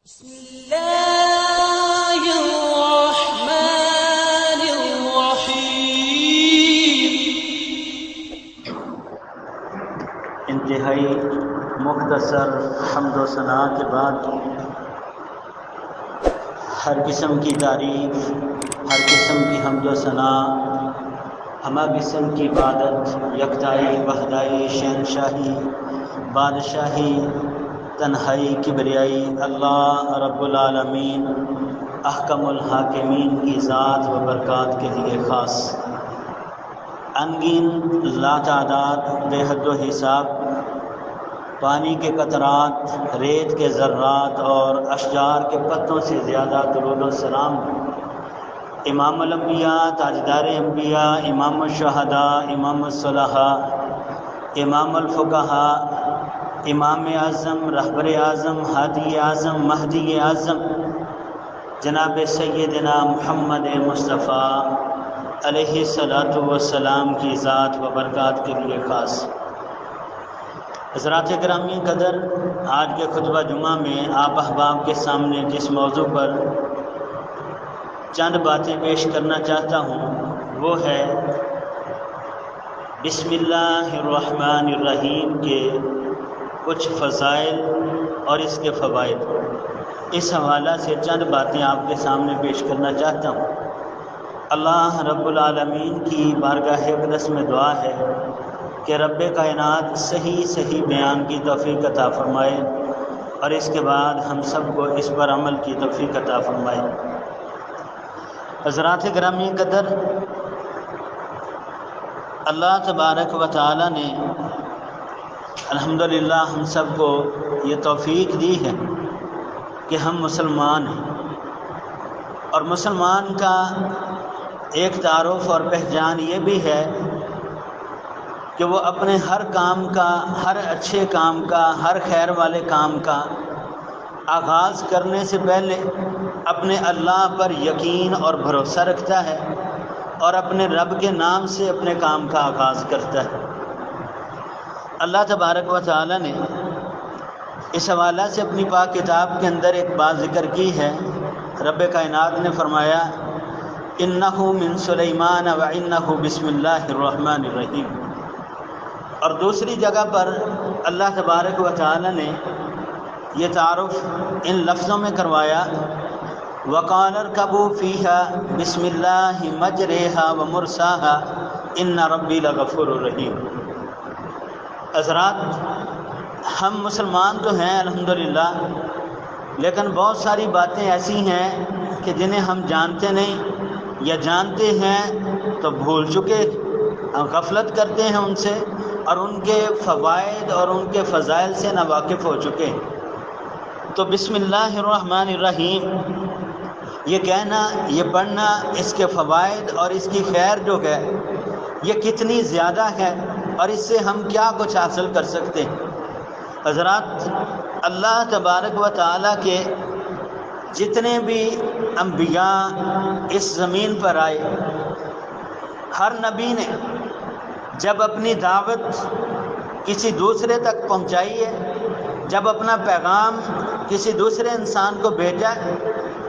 بسم اللہ الرحمن الرحیم۔ انتہائی مختصر حمد و ثنا کے بعد ہر قسم کی تعریف، ہر قسم کی حمد و ثنا، ہمہ قسم کی عبادت، یکتائی، وحدائی، شہنشاہی، بادشاہی، تنہائی، کبریائی اللہ رب العالمین احکم الحاکمین کی ذات و برکات کے لیے خاص۔ انگین لاتعداد بے حد و حساب پانی کے قطرات، ریت کے ذرات اور اشجار کے پتوں سے زیادہ درود و سلام امام الانبیاء، تاجدار انبیاء، امام الشہداء، امام الصلحاء، امام الفقہاء، امام اعظم، رہبر اعظم، ہادی اعظم، مہدی اعظم جناب سیدنا محمد مصطفیٰ علیہ الصلاۃ والسلام کی ذات و برکات کے لیے خاص۔ حضرات گرامی قدر، آج کے خطبہ جمعہ میں آپ احباب کے سامنے جس موضوع پر چند باتیں پیش کرنا چاہتا ہوں وہ ہے بسم اللہ الرحمن الرحیم کے کچھ فضائل اور اس کے فوائد۔ اس حوالہ سے چند باتیں آپ کے سامنے پیش کرنا چاہتا ہوں۔ اللہ رب العالمین کی بارگاہ اقدس میں دعا ہے کہ رب کائنات صحیح بیان کی توفیق عطا فرمائے اور اس کے بعد ہم سب کو اس پر عمل کی توفیق عطا فرمائے۔ حضرات گرامی قدر، اللہ تبارک و تعالی نے الحمدللہ ہم سب کو یہ توفیق دی ہے کہ ہم مسلمان ہیں، اور مسلمان کا ایک تعارف اور پہچان یہ بھی ہے کہ وہ اپنے ہر کام کا، ہر اچھے کام کا، ہر خیر والے کام کا آغاز کرنے سے پہلے اپنے اللہ پر یقین اور بھروسہ رکھتا ہے اور اپنے رب کے نام سے اپنے کام کا آغاز کرتا ہے۔ اللہ تبارک و تعالی نے اس حوالہ سے اپنی پاک کتاب کے اندر ایک بات ذکر کی ہے۔ رب کائنات نے فرمایا انہ من سلیمان و انہ بسم اللہ الرحمن الرحیم، اور دوسری جگہ پر اللہ تبارک و تعالی نے یہ تعارف ان لفظوں میں کروایا وقال ارکبوا فیہا بسم اللہ مجریہا و مرساہا ان ربی لغفور رحیم۔ حضرات، ہم مسلمان تو ہیں الحمدللہ، لیکن بہت ساری باتیں ایسی ہیں کہ جنہیں ہم جانتے نہیں، یا جانتے ہیں تو بھول چکے، ہم غفلت کرتے ہیں ان سے، اور ان کے فوائد اور ان کے فضائل سے ناواقف ہو چکے ہیں۔ تو بسم اللہ الرحمن الرحیم یہ کہنا، یہ پڑھنا، اس کے فوائد اور اس کی خیر جو ہے یہ کتنی زیادہ ہے اور اس سے ہم کیا کچھ حاصل کر سکتے ہیں۔ حضرات، اللہ تبارک و تعالیٰ کے جتنے بھی انبیاء اس زمین پر آئے، ہر نبی نے جب اپنی دعوت کسی دوسرے تک پہنچائی ہے، جب اپنا پیغام کسی دوسرے انسان کو بھیجا ہے،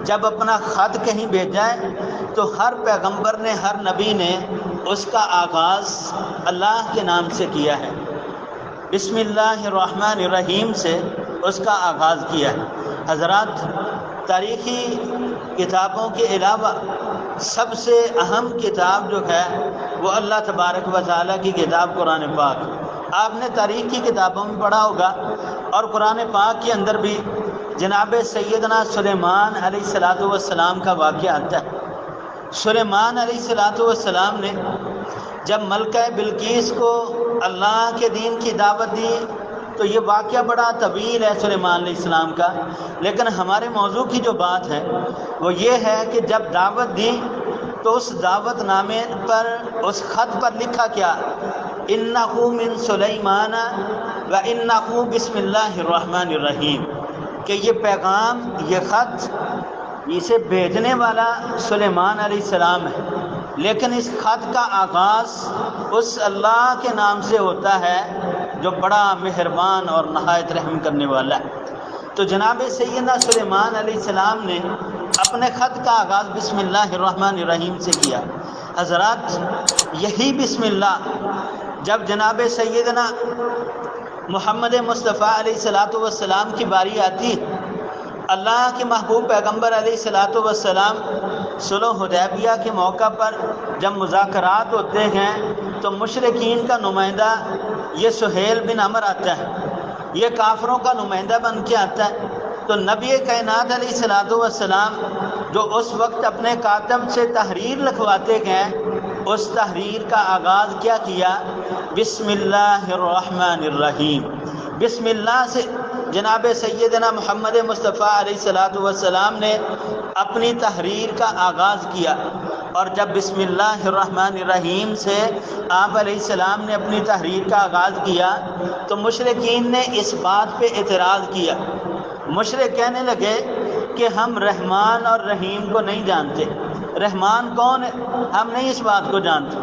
جب اپنا خط کہیں بھیجا ہے، تو ہر پیغمبر نے، ہر نبی نے اس کا آغاز اللہ کے نام سے کیا ہے، بسم اللہ الرحمن الرحیم سے اس کا آغاز کیا ہے۔ حضرات، تاریخی کتابوں کے علاوہ سب سے اہم کتاب جو ہے وہ اللہ تبارک و تعالیٰ کی کتاب قرآن پاک۔ آپ نے تاریخ کی کتابوں میں پڑھا ہوگا، اور قرآن پاک کے اندر بھی جناب سیدنا سلیمان علیہ السلام کا واقعہ آتا ہے۔ سلیمان علیہ السلام نے جب ملکہ بلقیس کو اللہ کے دین کی دعوت دی، تو یہ واقعہ بڑا طویل ہے سلیمان علیہ السلام کا، لیکن ہمارے موضوع کی جو بات ہے وہ یہ ہے کہ جب دعوت دی تو اس دعوت نامے پر، اس خط پر لکھا کیا، انہ من سلیمان و انہ بسم اللہ الرحمن الرحیم، کہ یہ پیغام، یہ خط، اسے بھیجنے والا سلیمان علیہ السلام ہے، لیکن اس خط کا آغاز اس اللہ کے نام سے ہوتا ہے جو بڑا مہربان اور نہایت رحم کرنے والا ہے۔ تو جناب سیدنا سلیمان علیہ السلام نے اپنے خط کا آغاز بسم اللہ الرحمن الرحیم سے کیا۔ حضرات یہی بسم اللہ جب جناب سیدنا محمد مصطفیٰ علیہ الصلاۃ والسلام کی باری آتی، اللہ کے محبوب پیغمبر علیہ الصلاۃ والسلام صلح حدیبیہ کے موقع پر جب مذاکرات ہوتے ہیں تو مشرکین کا نمائندہ یہ سہیل بن عمر آتا ہے، یہ کافروں کا نمائندہ بن کے آتا ہے۔ تو نبی کائنات علیہ الصلاۃ والسلام جو اس وقت اپنے کاتب سے تحریر لکھواتے گئے، اس تحریر کا آغاز کیا کیا؟ بسم اللہ الرحمن الرحیم۔ بسم اللہ سے جناب سیدنا محمد مصطفیٰ علیہ الصلاۃ والسلام نے اپنی تحریر کا آغاز کیا، اور جب بسم اللہ الرحمن الرحیم سے آپ علیہ السلام نے اپنی تحریر کا آغاز کیا تو مشرکین نے اس بات پہ اعتراض کیا۔ مشرک کہنے لگے کہ ہم رحمان اور رحیم کو نہیں جانتے۔ رحمان کون ہے؟ ہم نہیں اس بات کو جانتے۔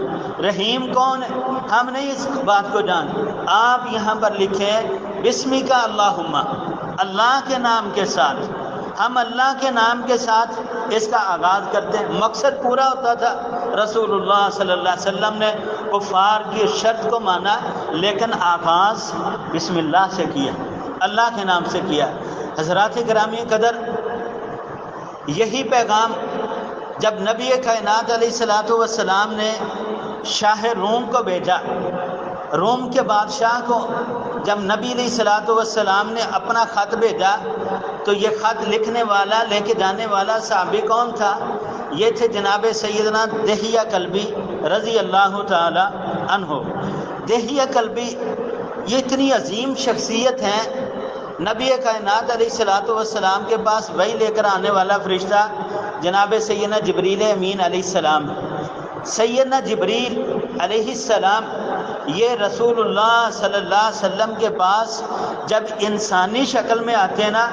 رحیم کون ہے؟ ہم نہیں اس بات کو جانتے۔ آپ یہاں پر لکھیں بسمی کا اللہم، اللہ کے نام کے ساتھ، ہم اللہ کے نام کے ساتھ اس کا آغاز کرتے ہیں۔ مقصد پورا ہوتا تھا۔ رسول اللہ صلی اللہ علیہ وسلم نے کفار کی شرط کو مانا، لیکن آغاز بسم اللہ سے کیا، اللہ کے نام سے کیا۔ حضرات گرامی قدر، یہی پیغام جب نبی کائنات علیہ الصلاۃ والسلام نے شاہ روم کو بھیجا، روم کے بادشاہ کو جب نبی علیہ الصلاۃ والسلام نے اپنا خط بھیجا تو یہ خط لکھنے والا، لے کے جانے والا صحابی کون تھا؟ یہ تھے جناب سیدنا دحیہ کلبی رضی اللہ تعالی عنہ۔ دحیہ کلبی یہ اتنی عظیم شخصیت ہیں، نبی کائنات علیہ الصلاۃ والسلام کے پاس وحی لے کر آنے والا فرشتہ جناب سیدنا جبریل امین علیہ السلام۔ سیدنا جبریل علیہ السلام یہ رسول اللہ صلی اللہ علیہ وسلم کے پاس جب انسانی شکل میں آتے ہیں نا،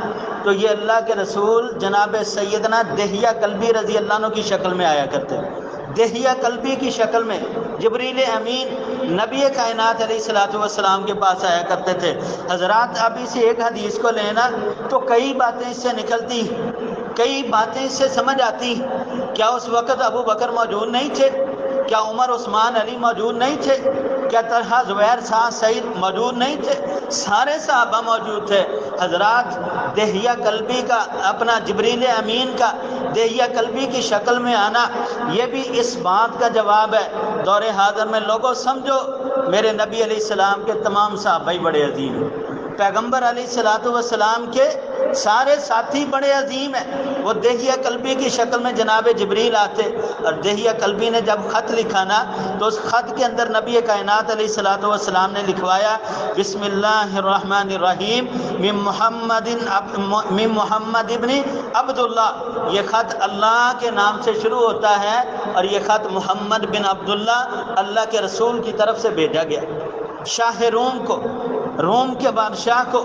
تو یہ اللہ کے رسول جناب سیدنا دحیہ کلبی رضی اللہ عنہ کی شکل میں آیا کرتے ہیں۔ دحیہ کلبی کی شکل میں جبریل امین نبی کائنات علیہ الصلاۃ والسلام کے پاس آیا کرتے تھے۔ حضرات اب اس ایک حدیث کو لینا تو کئی باتیں اس سے نکلتی، کئی باتیں اس سے سمجھ آتی۔ کیا اس وقت ابو بکر موجود نہیں تھے؟ کیا عمر عثمان علی موجود نہیں تھے؟ کیا طلحہ زبیر سعد سعید موجود نہیں تھے؟ سارے صحابہ موجود تھے۔ حضرات دحیہ کلبی کا، اپنا جبریل امین کا دحیہ کلبی کی شکل میں آنا، یہ بھی اس بات کا جواب ہے دور حاضر میں لوگوں سمجھو میرے نبی علیہ السلام کے تمام صحابہ بڑے عظیم ہیں، پیغمبر علیہ الصلاۃ والسلام کے سارے ساتھی بڑے عظیم ہیں۔ وہ دحیہ کلبی کی شکل میں جناب جبریل آتے، اور دحیہ کلبی نے جب خط لکھا نا تو اس خط کے اندر نبی کائنات علیہ الصلاۃ والسلام نے لکھوایا بسم اللہ الرحمن الرحیم من محمد ابن عبداللہ۔ یہ خط اللہ کے نام سے شروع ہوتا ہے، اور یہ خط محمد بن عبداللہ اللہ کے رسول کی طرف سے بھیجا گیا شاہ روم کو، روم کے بادشاہ کو۔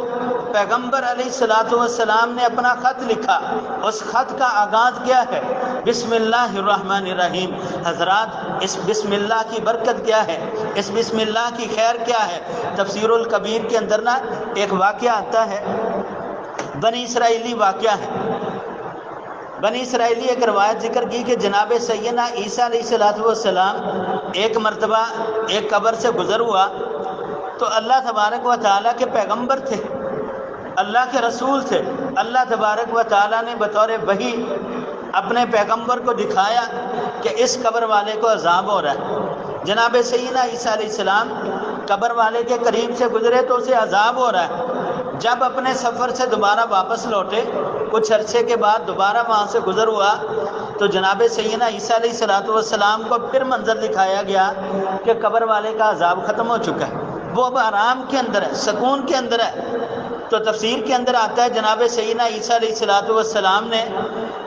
پیغمبر علیہ الصلاۃ والسلام نے اپنا خط لکھا، اس خط کا آغاز کیا ہے؟ بسم اللہ الرحمن الرحیم۔ حضرات اس بسم اللہ کی برکت کیا ہے؟ اس بسم اللہ کی خیر کیا ہے؟ تفسیر الکبیر کے اندر نا ایک واقعہ آتا ہے، بنی اسرائیلی واقعہ ہے۔ بنی اسرائیلی ایک روایت ذکر کی کہ جناب سیدنا عیسیٰ علیہ الصلاۃ والسلام ایک مرتبہ ایک قبر سے گزر ہوا تو اللہ تبارک و تعالیٰ کے پیغمبر تھے، اللہ کے رسول تھے۔ اللہ تبارک و تعالیٰ نے بطور وحی اپنے پیغمبر کو دکھایا کہ اس قبر والے کو عذاب ہو رہا ہے۔ جناب سیدنا عیسیٰ علیہ السلام قبر والے کے قریب سے گزرے تو اسے عذاب ہو رہا ہے۔ جب اپنے سفر سے دوبارہ واپس لوٹے، کچھ عرصے کے بعد دوبارہ وہاں سے گزر ہوا تو جناب سیدنا عیسیٰ علیہ الصلاۃ والسلام کو پھر منظر دکھایا گیا کہ قبر والے کا عذاب ختم ہو چکا ہے، وہ اب آرام کے اندر ہے، سکون کے اندر ہے۔ تو تفسیر کے اندر آتا ہے جناب سیدنا عیسیٰ علیہ الصلاۃ والسلام نے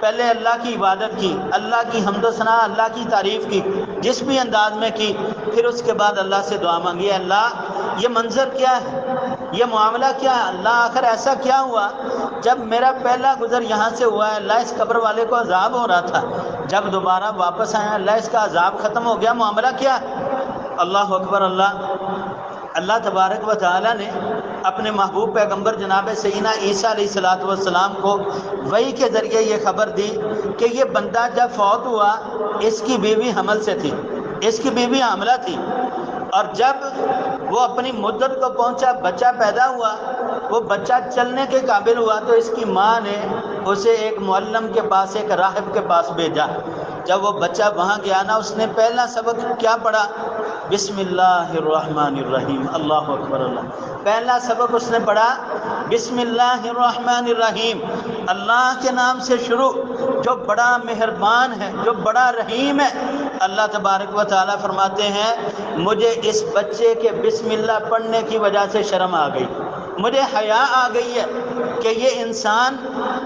پہلے اللہ کی عبادت کی، اللہ کی حمد و ثنا، اللہ کی تعریف کی جس بھی انداز میں کی، پھر اس کے بعد اللہ سے دعا مانگی، اللہ یہ منظر کیا ہے، یہ معاملہ کیا ہے؟ اللہ آخر ایسا کیا ہوا جب میرا پہلا گزر یہاں سے ہوا ہے، اللہ اس قبر والے کو عذاب ہو رہا تھا، جب دوبارہ واپس آیا اللہ اس کا عذاب ختم ہو گیا، معاملہ کیا ہے؟ اللہ اکبر اللہ تبارک و تعالی نے اپنے محبوب پیغمبر جناب سیدنا عیسیٰ علیہ السلام کو وحی کے ذریعے یہ خبر دی کہ یہ بندہ جب فوت ہوا اس کی بیوی حمل سے تھی، اس کی بیوی حاملہ تھی، اور جب وہ اپنی مدت کو پہنچا، بچہ پیدا ہوا، وہ بچہ چلنے کے قابل ہوا، تو اس کی ماں نے اسے ایک معلم کے پاس، ایک راہب کے پاس بھیجا۔ جب وہ بچہ وہاں گیا نا، اس نے پہلا سبق کیا پڑھا؟ بسم اللہ الرحمن الرحیم، اللہ اکبر اللہ۔ پہلا سبق اس نے پڑھا بسم اللہ الرحمن الرحیم، اللہ کے نام سے شروع، جو بڑا مہربان ہے، جو بڑا رحیم ہے۔ اللہ تبارک و تعالیٰ فرماتے ہیں مجھے اس بچے کے بسم اللہ پڑھنے کی وجہ سے شرم آ گئی، مجھے حیا آ گئی ہے کہ یہ انسان،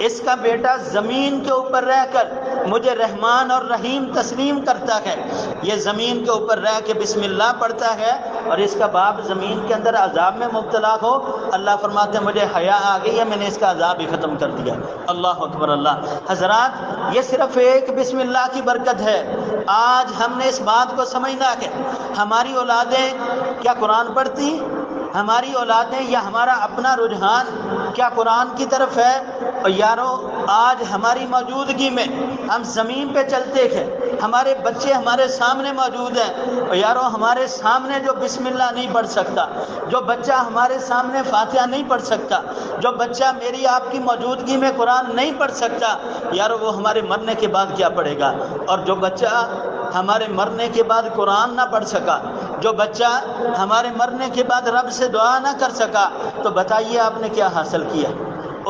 اس کا بیٹا زمین کے اوپر رہ کر مجھے رحمان اور رحیم تسلیم کرتا ہے، یہ زمین کے اوپر رہ کے بسم اللہ پڑھتا ہے، اور اس کا باپ زمین کے اندر عذاب میں مبتلا ہو۔ اللہ فرماتے ہیں مجھے حیا آ گئی ہے، میں نے اس کا عذاب ہی ختم کر دیا۔ اللہ اکبر اللہ۔ حضرات، یہ صرف ایک بسم اللہ کی برکت ہے۔ آج ہم نے اس بات کو سمجھنا ہے کہ ہماری اولادیں کیا قرآن پڑھتی؟ ہماری اولادیں یا ہمارا اپنا رجحان کیا قرآن کی طرف ہے؟ اور یارو، آج ہماری موجودگی میں ہم زمین پہ چلتے ہیں، ہمارے بچے ہمارے سامنے موجود ہیں، اور یارو ہمارے سامنے جو بسم اللہ نہیں پڑھ سکتا، جو بچہ ہمارے سامنے فاتحہ نہیں پڑھ سکتا، جو بچہ میری آپ کی موجودگی میں قرآن نہیں پڑھ سکتا، یارو وہ ہمارے مرنے کے بعد کیا پڑھے گا؟ اور جو بچہ ہمارے مرنے کے بعد قرآن نہ پڑھ سکا، جو بچہ ہمارے مرنے کے بعد رب سے دعا نہ کر سکا، تو بتائیے آپ نے کیا حاصل کیا؟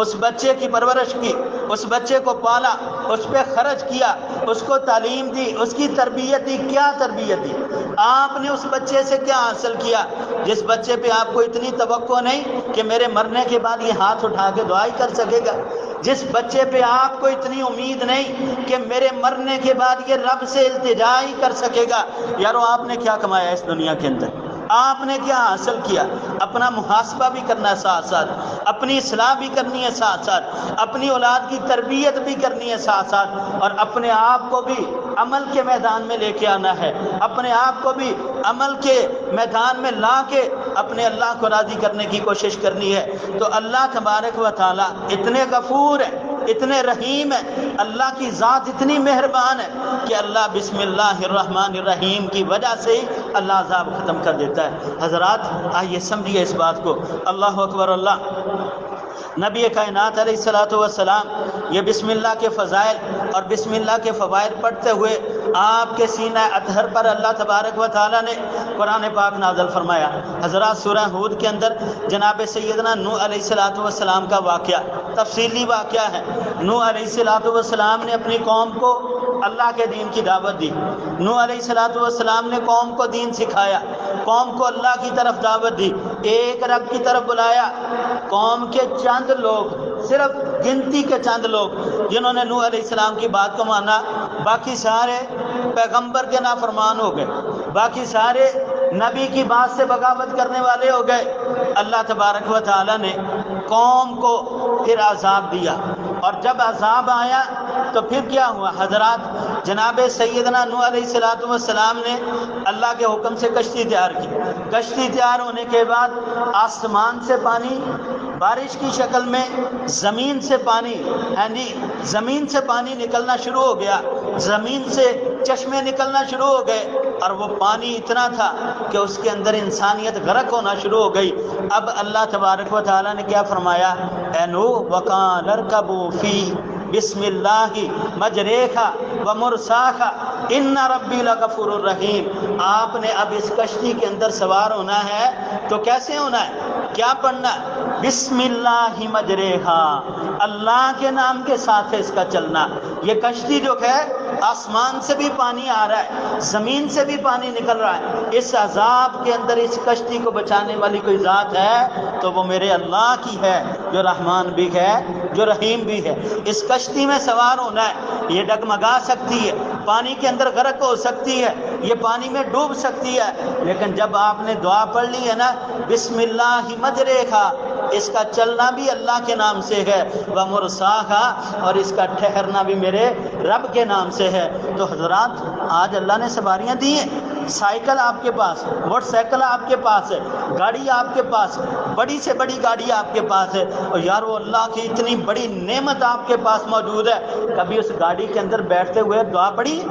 اس بچے کی پرورش کی، اس بچے کو پالا، اس پہ خرچ کیا، اس کو تعلیم دی، اس کی تربیت دی، کیا تربیت دی؟ آپ نے اس بچے سے کیا حاصل کیا؟ جس بچے پہ آپ کو اتنی توقع نہیں کہ میرے مرنے کے بعد یہ ہاتھ اٹھا کے دعا ہی کر سکے گا، جس بچے پہ آپ کو اتنی امید نہیں کہ میرے مرنے کے بعد یہ رب سے التجا ہی کر سکے گا، یارو آپ نے کیا کمایا اس دنیا کے اندر؟ آپ نے کیا حاصل کیا؟ اپنا محاسبہ بھی کرنا ہے، ساتھ ساتھ اپنی اصلاح بھی کرنی ہے، ساتھ ساتھ اپنی اولاد کی تربیت بھی کرنی ہے، ساتھ ساتھ اور اپنے آپ کو بھی عمل کے میدان میں لے کے آنا ہے، اپنے آپ کو بھی عمل کے میدان میں لا کے اپنے اللہ کو راضی کرنے کی کوشش کرنی ہے۔ تو اللہ تبارک و تعالیٰ اتنے غفور ہے، اتنے رحیم ہے، اللہ کی ذات اتنی مہربان ہے کہ اللہ بسم اللہ الرحمن الرحیم کی وجہ سے ہی اللہ عذاب ختم کر دیتا ہے۔ حضرات، آئیے سمجھیے اس بات کو۔ اللہ اکبر اللہ۔ نبی کائنات علیہ السلام یہ بسم اللہ کے فضائل اور بسم اللہ کے فوائد پڑھتے ہوئے آپ کے سینہ اطہر پر اللہ تبارک و تعالیٰ نے قرآن پاک نازل فرمایا۔ حضرات، سورہ ہود کے اندر جناب سیدنا نوح علیہ السلام کا واقعہ، تفصیلی واقعہ ہے۔ نوح علیہ السلام نے اپنی قوم کو اللہ کے دین کی دعوت دی۔ نوح علیہ السلام نے قوم کو دین سکھایا، قوم کو اللہ کی طرف دعوت دی، ایک رب کی طرف بلایا۔ قوم کے چند لوگ، صرف گنتی کے چند لوگ جنہوں نے نوح علیہ السلام کی بات کو مانا، باقی سارے پیغمبر کے نافرمان ہو گئے، باقی سارے نبی کی بات سے بغاوت کرنے والے ہو گئے۔ اللہ تبارک و تعالیٰ نے قوم کو پھر عذاب دیا، اور جب عذاب آیا تو پھر کیا ہوا؟ حضرات، جناب سیدنا نوح علیہ السلام نے اللہ کے حکم سے کشتی تیار کی۔ کشتی تیار ہونے کے بعد آسمان سے پانی بارش کی شکل میں، زمین سے پانی، زمین سے پانی نکلنا شروع ہو گیا، زمین سے چشمے نکلنا شروع ہو گئے، اور وہ پانی اتنا تھا کہ اس کے اندر انسانیت غرق ہونا شروع ہو گئی۔ اب اللہ تبارک و تعالیٰ نے کیا فرمایا؟ اے نوح وَقَالَ ارْكَبُوا فِي بسم اللہ مجریہا ومرساہا ان ربی لغفور الرحیم۔ آپ نے اب اس کشتی کے اندر سوار ہونا ہے تو کیسے ہونا ہے؟ کیا پڑھنا ہے؟ بسم اللہ مجریہا، اللہ کے نام کے ساتھ ہے اس کا چلنا۔ یہ کشتی جو ہے آسمان سے بھی پانی آ رہا ہے، زمین سے بھی پانی نکل رہا ہے، اس عذاب کے اندر اس کشتی کو بچانے والی کوئی ذات ہے تو وہ میرے اللہ کی ہے، جو رحمان بھی ہے، جو رحیم بھی ہے۔ اس کشتی میں سوار ہونا ہے، یہ ڈگمگا سکتی ہے، پانی کے اندر غرق ہو سکتی ہے، یہ پانی میں ڈوب سکتی ہے، لیکن جب آپ نے دعا پڑھ لی ہے نا، بسم اللہ مجریہا، اس کا چلنا بھی اللہ کے نام سے ہے، ومرساہا، اور اس کا ٹھہرنا بھی میرے رب کے نام سے ہے۔ تو حضرات، آج اللہ نے سواریاں دی ہیں، سائیکل آپ کے پاس، موٹر سائیکل آپ کے پاس ہے، گاڑی آپ کے پاس، بڑی سے بڑی گاڑی آپ کے پاس ہے، اور یارو اللہ کی اتنی بڑی نعمت آپ کے پاس موجود ہے، کبھی اس گاڑی کے اندر بیٹھتے ہوئے دعا پڑھی؟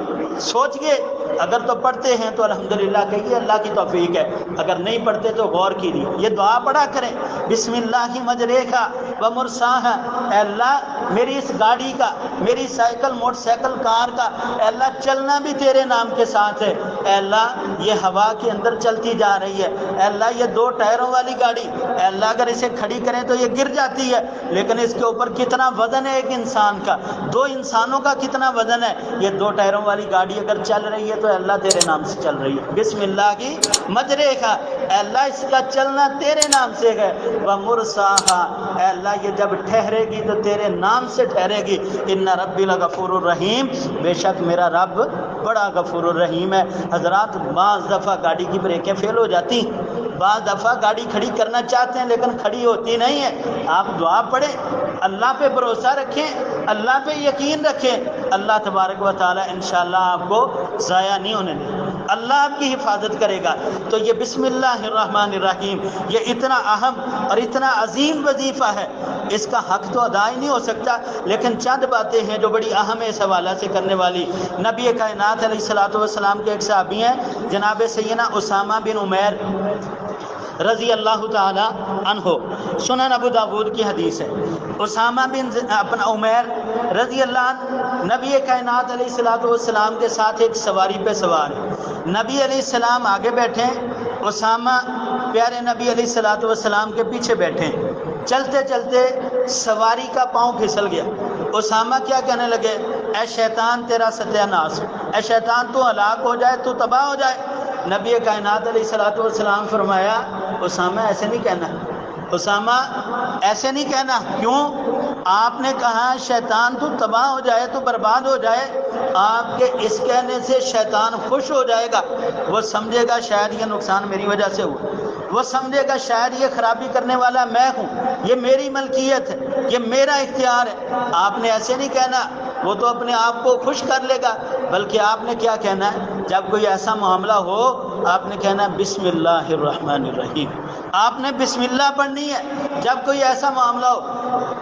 سوچئے، اگر تو پڑھتے ہیں تو الحمدللہ کہیے اللہ کی توفیق ہے، اگر نہیں پڑھتے تو غور کیجیے، یہ دعا پڑھا کریں، بسم اللہ مجریہا و مرساہا، اے اللہ میری اس گاڑی کا، میری سائیکل موٹر سائیکل کار کا، اے اللہ چلنا بھی تیرے نام کے ساتھ ہے، اے اللہ یہ ہوا کے اندر چلتی جا رہی ہے، اے اللہ یہ 2 ٹائروں والی گاڑی، اے اللہ اگر اسے کھڑی کریں تو یہ گر جاتی ہے، لیکن اس کے اوپر کتنا وزن ہے ایک انسان کا، 2 انسانوں کا کتنا وزن ہے، یہ 2 ٹائروں والی گاڑی اگر چل رہی ہے تو اے اللہ تیرے نام سے چل رہی ہے، بسم اللہ کی مجریہا، اے اللہ اس کا چلنا تیرے نام سے ہے، ومرساہا، اے اللہ یہ جب ٹھہرے گی تو تیرے نام سے ٹھہرے گی، ان ربی لغفور الرحیم، بے شک میرا رب بڑا غفور الرحیم ہے۔ حضرات بعض دفعہ گاڑی کی بریکیں فیل ہو جاتی ہیں، بعض دفعہ گاڑی کھڑی کرنا چاہتے ہیں لیکن کھڑی ہوتی نہیں ہے، آپ دعا پڑھیں، اللہ پہ بھروسہ رکھیں، اللہ پہ یقین رکھیں، اللہ تبارک و تعالی انشاءاللہ آپ کو ضائع نہیں ہونے دیں، اللہ آپ کی حفاظت کرے گا۔ تو یہ بسم اللہ الرحمن الرحیم یہ اتنا اہم اور اتنا عظیم وظیفہ ہے، اس کا حق تو ادا ہی نہیں ہو سکتا، لیکن چند باتیں ہیں جو بڑی اہم ہے اس حوالہ سے کرنے والی۔ نبی کائنات علیہ الصلوۃ والسلام کے ایک صحابی ہیں جناب سیدنا اسامہ بن عمیر رضی اللہ تعالی عنہ، سنن ابو داود کی حدیث ہے، اسامہ بن اپنا عمیر رضی اللہ عنہ نبی کائنات علیہ الصلوۃ والسلام کے ساتھ ایک سواری پہ سوار ہے، نبی علیہ السلام آگے بیٹھے، اسامہ پیارے نبی علیہ الصلوۃ والسلام کے پیچھے بیٹھے، چلتے چلتے سواری کا پاؤں پھسل گیا، اسامہ کیا کہنے لگے، اے شیطان تیرا ستیہ ناش، اے شیطان تو ہلاک ہو جائے، تو تباہ ہو جائے۔ نبی کائنات علیہ الصلوۃ والسلام فرمایا اسامہ ایسے نہیں کہنا، اسامہ ایسے نہیں کہنا، کیوں؟ آپ نے کہا شیطان تو تباہ ہو جائے، تو برباد ہو جائے، آپ کے اس کہنے سے شیطان خوش ہو جائے گا، وہ سمجھے گا شاید یہ نقصان میری وجہ سے ہوا، وہ سمجھے گا شاید یہ خرابی کرنے والا میں ہوں، یہ میری ملکیت ہے، یہ میرا اختیار ہے۔ آپ نے ایسے نہیں کہنا، وہ تو اپنے آپ کو خوش کر لے گا، بلکہ آپ نے کیا کہنا ہے، جب کوئی ایسا معاملہ ہو آپ نے کہنا بسم اللہ الرحمن الرحیم، آپ نے بسم اللہ پڑھنی ہے جب کوئی ایسا معاملہ ہو۔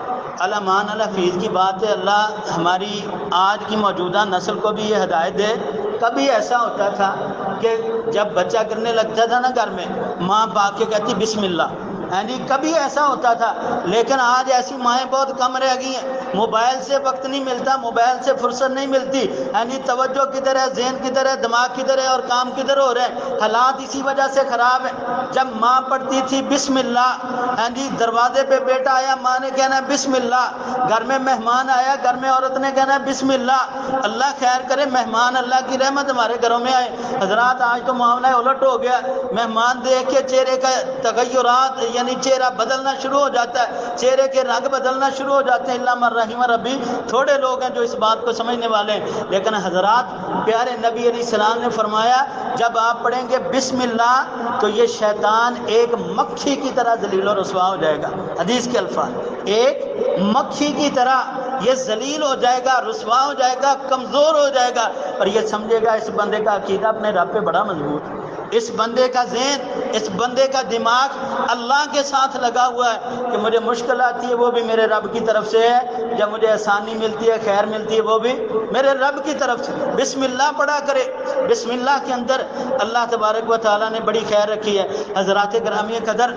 علمان الحفیظ کی بات ہے، اللہ ہماری آج کی موجودہ نسل کو بھی یہ ہدایت دے۔ کبھی ایسا ہوتا تھا کہ جب بچہ گرنے لگتا تھا نا گھر میں، ماں باپ کے کہتی بسم اللہ، یعنی کبھی ایسا ہوتا تھا، لیکن آج ایسی مائیں بہت کم رہ گئی ہیں، موبائل سے وقت نہیں ملتا، موبائل سے فرصت نہیں ملتی، یعنی توجہ کدھر ہے، ذہن کدھر ہے، دماغ کدھر ہے اور کام کدھر ہو رہے ہیں، حالات اسی وجہ سے خراب ہیں۔ جب ماں پڑھتی تھی بسم اللہ، یعنی دروازے پہ بیٹا آیا ماں نے کہنا بسم اللہ، گھر میں مہمان آیا گھر میں عورت نے کہنا بسم اللہ، اللہ خیر کرے مہمان اللہ کی رحمت ہمارے گھروں میں آئے۔ حضرات آج تو معاملہ الٹ ہو گیا، مہمان دیکھ کے چہرے کا تغیرات یعنی چہرہ بدلنا شروع ہو جاتا ہے، چہرے کے رنگ بدلنا شروع ہو جاتے ہیں، اللہ من رحم ربی، تھوڑے لوگ ہیں جو اس بات کو سمجھنے والے ہیں، لیکن حضرات پیارے نبی علیہ السلام نے فرمایا جب آپ پڑھیں گے بسم اللہ تو یہ شیطان ایک مکھی کی طرح ذلیل و رسوا ہو جائے گا، حدیث کے الفاظ، ایک مکھی کی طرح یہ ذلیل ہو جائے گا، رسوا ہو جائے گا، کمزور ہو جائے گا، اور یہ سمجھے گا اس بندے کا عقیدہ اپنے رب پہ بڑا مضبوط ہے، اس بندے کا ذہن، اس بندے کا دماغ اللہ کے ساتھ لگا ہوا ہے کہ مجھے مشکل آتی ہے وہ بھی میرے رب کی طرف سے ہے، جب مجھے آسانی ملتی ہے خیر ملتی ہے وہ بھی میرے رب کی طرف سے۔ بسم اللہ پڑھا کرے، بسم اللہ کے اندر اللہ تبارک و تعالیٰ نے بڑی خیر رکھی ہے۔ حضرات گرامی قدر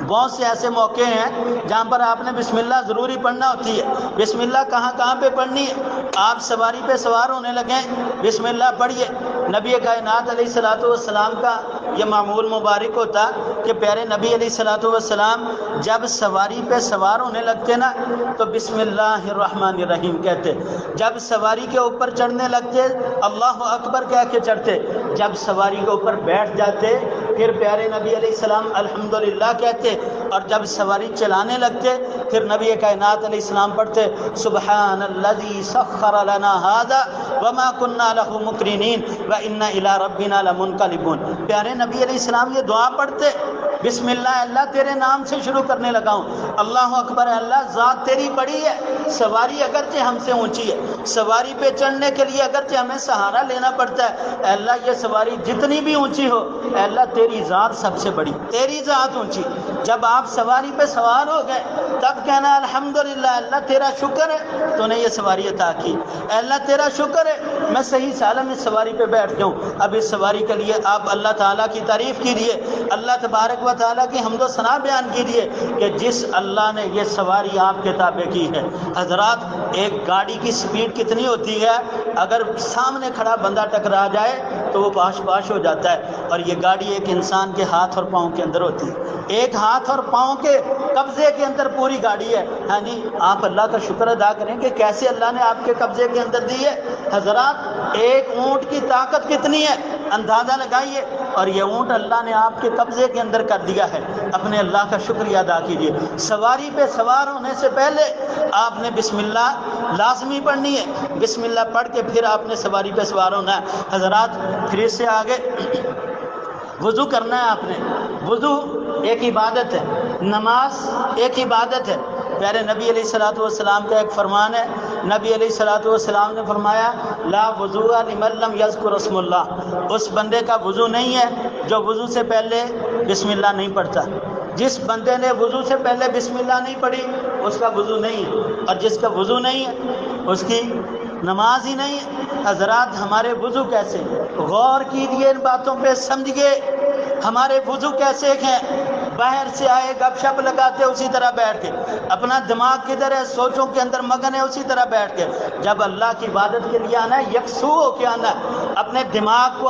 بہت سے ایسے موقع ہیں جہاں پر آپ نے بسم اللہ ضروری پڑھنا ہوتی ہے۔ بسم اللہ کہاں کہاں پہ پڑھنی ہے؟ آپ سواری پہ سوار ہونے لگیں بسم اللہ پڑھیے۔ نبی کائنات علیہ الصلوۃ والسلام کا یہ معمول مبارک ہوتا کہ پیارے نبی علیہ الصلوۃ والسلام جب سواری پہ سوار ہونے لگتے نا تو بسم اللہ الرحمن الرحیم کہتے، جب سواری کے اوپر چڑھنے لگتے اللہ اکبر کہہ کے چڑھتے، جب سواری کے اوپر بیٹھ جاتے پھر پیارے نبی علیہ السلام الحمدللہ کہتے، اور جب سواری چلانے لگتے پھر نبی کائنات علیہ السلام پڑھتے سبحان الذی سخر لنا ھذا وما كنا له مقرنين وإنا إلى ربنا لمنقلبون۔ پیارے نبی علیہ السلام یہ دعا پڑھتے، بسم اللہ، اللہ تیرے نام سے شروع کرنے لگا ہوں، اللہ اکبر، اللہ ذات تیری بڑی ہے، سواری اگرچہ ہم سے اونچی ہے، سواری پہ چڑھنے کے لیے اگرچہ ہمیں سہارا لینا پڑتا ہے، اے اللہ یہ سواری جتنی بھی اونچی ہو، اے اللہ تیری ذات سب سے بڑی، تیری ذات اونچی۔ جب آپ سواری پہ سوار ہو گئے تب کہنا الحمدللہ، اللہ تیرا شکر ہے تو نے یہ سواری عطا کی، اے اللہ تیرا شکر ہے میں صحیح سالم اس سواری پہ بیٹھ گیا ہوں۔ اب اس سواری کے لیے آپ اللہ تعالیٰ کی تعریف کیجیے، اللہ تبارک و تعالیٰ کی حمد و ثنا بیان کیجیے کہ جس اللہ نے یہ سواری آپ کے تابع کی ہے۔ حضرات ایک گاڑی کی سپیڈ کتنی ہوتی ہے؟ اگر سامنے کھڑا بندہ ٹکرا جائے تو وہ باش باش ہو جاتا ہے، اور یہ گاڑی ایک انسان کے ہاتھ اور پاؤں کے اندر ہوتی ہے، ایک ہاتھ اور پاؤں کے قبضے کے اندر پوری گاڑی ہے۔ ہاں جی، آپ اللہ کا شکر ادا کریں کہ کیسے اللہ نے آپ کے قبضے کے اندر دی ہے۔ حضرات ایک اونٹ کی طاقت کتنی ہے اندازہ لگائیے، اور یہ اونٹ اللہ نے آپ کے قبضے کے اندر کر دیا ہے۔ اپنے اللہ کا شکریہ ادا کیجیے۔ سواری پہ سوار ہونے سے پہلے آپ نے بسم اللہ لازمی پڑھنی ہے، بسم اللہ پڑھ کے پھر آپ نے سواری پہ سوار ہونا ہے۔ حضرات پھر اس سے آگے وضو کرنا ہے آپ نے۔ وضو ایک عبادت ہے، نماز ایک عبادت ہے۔ پیارے نبی علیہ الصلوۃ والسلام کا ایک فرمان ہے، نبی علیہ الصلوۃ والسلام نے فرمایا لا وضوء لمن لم یذکر اسم اللہ، اس بندے کا وضو نہیں ہے جو وضو سے پہلے بسم اللہ نہیں پڑھتا۔ جس بندے نے وضو سے پہلے بسم اللہ نہیں پڑھی اس کا وضو نہیں ہے، اور جس کا وضو نہیں ہے اس کی نماز ہی نہیں ہے۔ حضرات ہمارے وضو کیسے، غور کیجیے ان باتوں پہ، سمجھیے ہمارے وضو کیسے ہیں۔ باہر سے آئے گپ شپ لگاتے اسی طرح بیٹھ کے، اپنا دماغ کدھر ہے سوچوں کے اندر مگن ہے اسی طرح بیٹھ کے۔ جب اللہ کی عبادت کے لیے آنا ہے یکسو ہو کے آنا ہے، اپنے دماغ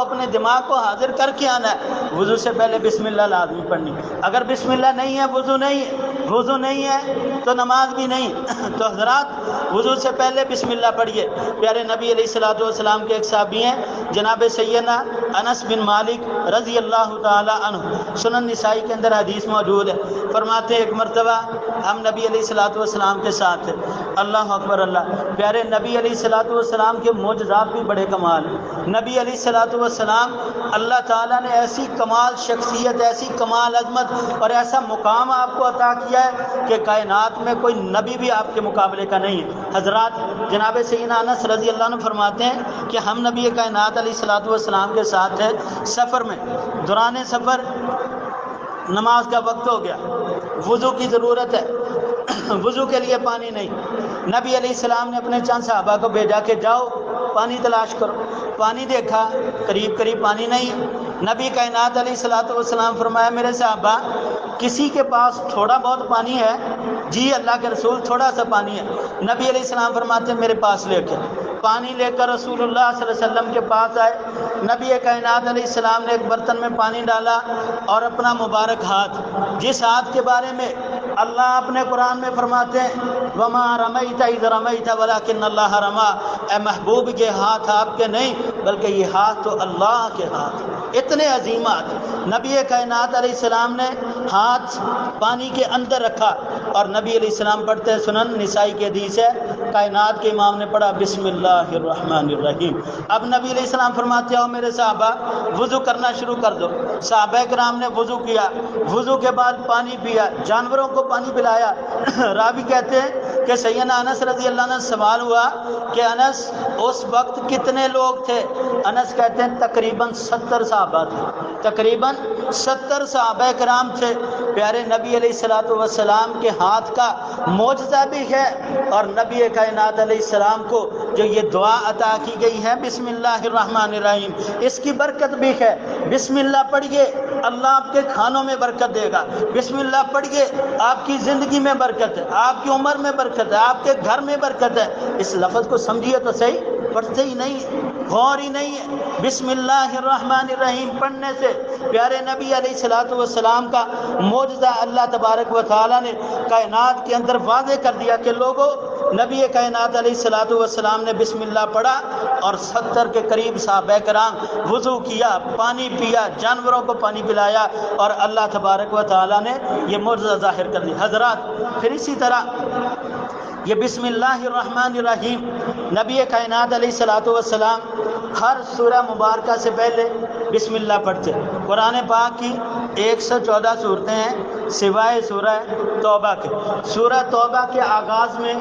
کو حاضر کر کے آنا ہے۔ وضو سے پہلے بسم اللہ لازمی پڑھنی، اگر بسم اللہ نہیں ہے وضو نہیں ہے تو نماز بھی نہیں۔ تو حضرات وضو سے پہلے بسم اللہ پڑھیے۔ پیارے نبی علیہ الصلوۃ والسلام کے ایک صحابی ہیں جناب سیدنا انس بن مالک رضی اللہ تعالی عنہ، سنن نسائی کے اندر حدیث موجود ہے، فرماتے ایک مرتبہ ہم نبی علیہ الصلوۃ والسلام کے ساتھ تھے۔ اللہ اکبر اللہ، پیارے نبی علیہ الصلوۃ والسلام کے معجزات بھی بڑے کمال ہیں۔ نبی علیہ الصلوۃ والسلام اللہ تعالیٰ نے ایسی کمال شخصیت، ایسی کمال عظمت اور ایسا مقام آپ کو عطا کیا ہے کہ کائنات میں کوئی نبی بھی آپ کے مقابلے کا نہیں ہے۔ حضرات جناب سیدنا انس رضی اللہ عنہ فرماتے ہیں کہ ہم نبی کائنات علیہ الصلوۃ والسلام کے ساتھ ہیں، سفر میں، دوران سفر نماز کا وقت ہو گیا، وضو کی ضرورت ہے، وضو کے لیے پانی نہیں۔ نبی علیہ السلام نے اپنے چند صحابہ کو بھیجا کہ جاؤ پانی تلاش کرو۔ پانی دیکھا قریب پانی نہیں۔ نبی کائنات علیہ الصلوۃ والسلام فرمایا میرے صحابہ کسی کے پاس تھوڑا بہت پانی ہے؟ جی اللہ کے رسول تھوڑا سا پانی ہے۔ نبی علیہ السلام فرماتے میرے پاس لے کے، پانی لے کر رسول اللہ صلی اللہ علیہ وسلم کے پاس آئے۔ نبی کائنات علیہ السلام نے ایک برتن میں پانی ڈالا اور اپنا مبارک ہاتھ، جس ہاتھ کے بارے میں اللہ اپنے قرآن میں فرماتے ہیں وما رمیت اذ رمیت ولکن اللہ رما، اے محبوب یہ ہاتھ آپ کے نہیں بلکہ یہ ہاتھ تو اللہ کے ہاتھ۔ اتنے عظیم ہاتھ، نبی کائنات علیہ السلام نے ہاتھ پانی کے اندر رکھا اور نبی علیہ السلام پڑھتے، سنن نسائی کی حدیث ہے، کائنات کے امام نے پڑھا بسم اللہ الرحمن الرحیم۔ اب نبی علیہ السلام فرماتے ہو میرے صحابہ وضو کرنا شروع کر دو۔ صحابہ کرام نے وضو کیا، وضو کے بعد پانی پیا، جانوروں کو پانی پلایا۔ راوی کہتے ہیں کہ سیدنا انس رضی اللہ عنہ سوال ہوا کہ انس اس وقت کتنے لوگ تھے؟ انس کہتے ہیں تقریباً 70 صحابہ تھے، تقریباً 70 صحابہ کرام تھے۔ پیارے نبی علیہ الصلوۃ والسلام کے ہاتھ کا معجزہ بھی ہے، اور نبی کائنات علیہ السلام کو جو یہ دعا عطا کی گئی ہے بسم اللہ الرحمن الرحیم، اس کی برکت بھی ہے۔ بسم اللہ پڑھیے اللہ آپ کے کھانوں میں برکت دے گا، بسم اللہ پڑھیے آپ کی زندگی میں برکت ہے، آپ کی عمر میں برکت ہے، آپ کے گھر میں برکت ہے۔ اس لفظ کو سمجھیے تو صحیح، پڑھتے ہی نہیں، غور ہی نہیں ہے۔ بسم اللہ الرحمن الرحیم پڑھنے سے پیارے نبی علیہ الصلوۃ والسلام کا معجزہ اللہ تبارک و تعالیٰ نے کائنات کے اندر واضح کر دیا کہ لوگوں نبی کائنات علیہ الصلوۃ والسلام نے بسم اللہ پڑھا اور 70 کے قریب صحابہ کرام وضو کیا، پانی پیا، جانوروں کو پانی پلایا، اور اللہ تبارک و تعالیٰ نے یہ معجزہ ظاہر کر دیا۔ حضرات پھر اسی طرح یہ بسم اللہ الرحمن الرحیم نبی کائنات علیہ الصلوۃ والسلام ہر سورہ مبارکہ سے پہلے بسم اللہ پڑھتے۔ قرآن پاک کی 114 صورتیں ہیں سوائے سورہ توبہ کے۔ سورہ توبہ کے آغاز میں